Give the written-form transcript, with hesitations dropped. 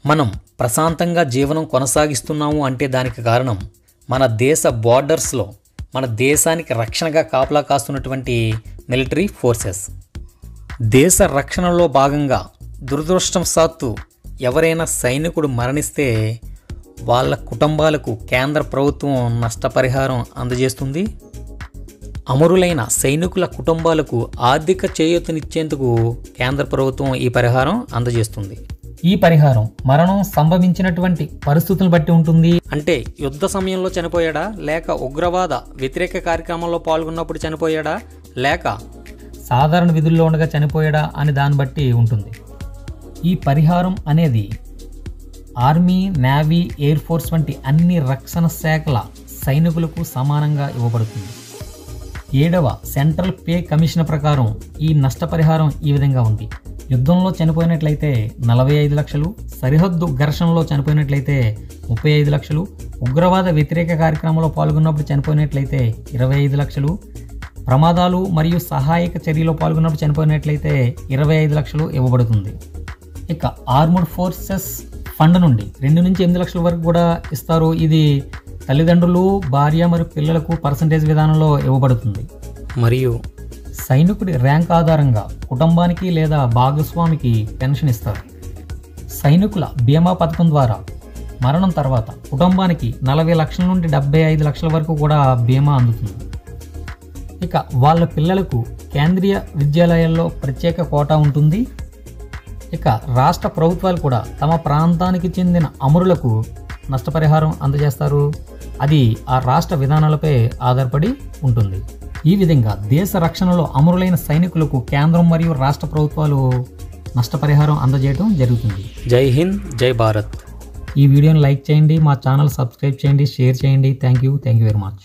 మనం ప్రశాంతంగా జీవనం కొనసాగిస్తున్నాము అంటే దానికి కారణం మన దేశ బోర్డర్స్లో మన దేశానికి రక్షణగా కాపలా కాస్తున్నటువంటి మిలిటరీ ఫోర్సెస్. దేశ రక్షణలో భాగంగా దురదృష్టవశాత్తు ఎవరైనా సైనికుడు మరణిస్తే వాళ్ళ కుటుంబాలకు కేంద్ర ప్రభుత్వం నష్టపరిహారం అందజేస్తుంది. అమరులైన సైనికుల కుటుంబాలకు ఆర్థిక చేయూతనిచ్చేందుకు కేంద్ర ప్రభుత్వం ఈ పరిహారం అందజేస్తుంది. ఈ పరిహారం మరణం సంభవించినటువంటి పరిస్థితులను బట్టి ఉంటుంది. అంటే యుద్ధ సమయంలో చనిపోయాడా, లేక ఉగ్రవాద వ్యతిరేక కార్యక్రమంలో పాల్గొన్నప్పుడు చనిపోయాడా, లేక సాధారణ విధుల్లో ఉండగా చనిపోయాడా అని దాన్ని బట్టి ఉంటుంది. ఈ పరిహారం అనేది ఆర్మీ, నేవీ, ఎయిర్ ఫోర్స్ వంటి అన్ని రక్షణ శాఖల సైనికులకు సమానంగా ఇవ్వబడుతుంది. 7వ సెంట్రల్ పే కమిషన్ ప్రకారం ఈ నష్టపరిహారం ఈ విధంగా ఉంది. యుద్ధంలో చనిపోయినట్లయితే 45 లక్షలు, సరిహద్దు ఘర్షణలో చనిపోయినట్లయితే 35 లక్షలు, ఉగ్రవాద వ్యతిరేక కార్యక్రమంలో పాల్గొన్నప్పుడు చనిపోయినట్లయితే 25 లక్షలు, ప్రమాదాలు మరియు సహాయక చర్యలో పాల్గొన్నప్పుడు చనిపోయినట్లయితే 25 లక్షలు ఇవ్వబడుతుంది. ఇక ఆర్మ్డ్ ఫోర్సెస్ ఫండ్ నుండి 2 నుంచి 8 లక్షల వరకు కూడా ఇస్తారు. ఇది తల్లిదండ్రులు, భార్య మరియు పిల్లలకు పర్సంటేజ్ విధానంలో ఇవ్వబడుతుంది. మరియు సైనికుడి ర్యాంక్ ఆధారంగా కుటుంబానికి లేదా భాగస్వామికి పెన్షన్ ఇస్తారు. సైనికుల బీమా పథకం ద్వారా మరణం తర్వాత కుటుంబానికి 40 లక్షల నుండి 75 లక్షల వరకు కూడా బీమా అందుతుంది. ఇక వాళ్ళ పిల్లలకు కేంద్రీయ విద్యాలయాల్లో ప్రత్యేక కోటా ఉంటుంది. ఇక రాష్ట్ర ప్రభుత్వాలు కూడా తమ ప్రాంతానికి చెందిన అమరులకు నష్టపరిహారం అందజేస్తారు. అది ఆ రాష్ట్ర విధానాలపై ఆధారపడి ఉంటుంది. ఈ విధంగా దేశ రక్షణలో అమరులైన సైనికులకు కేంద్రం మరియు రాష్ట్ర ప్రభుత్వాలు నష్టపరిహారం అందజేయడం జరుగుతుంది. జై హింద్, జై భారత్. ఈ వీడియోని లైక్ చేయండి, మా ఛానల్ సబ్స్క్రైబ్ చేయండి, షేర్ చేయండి. Thank you very much.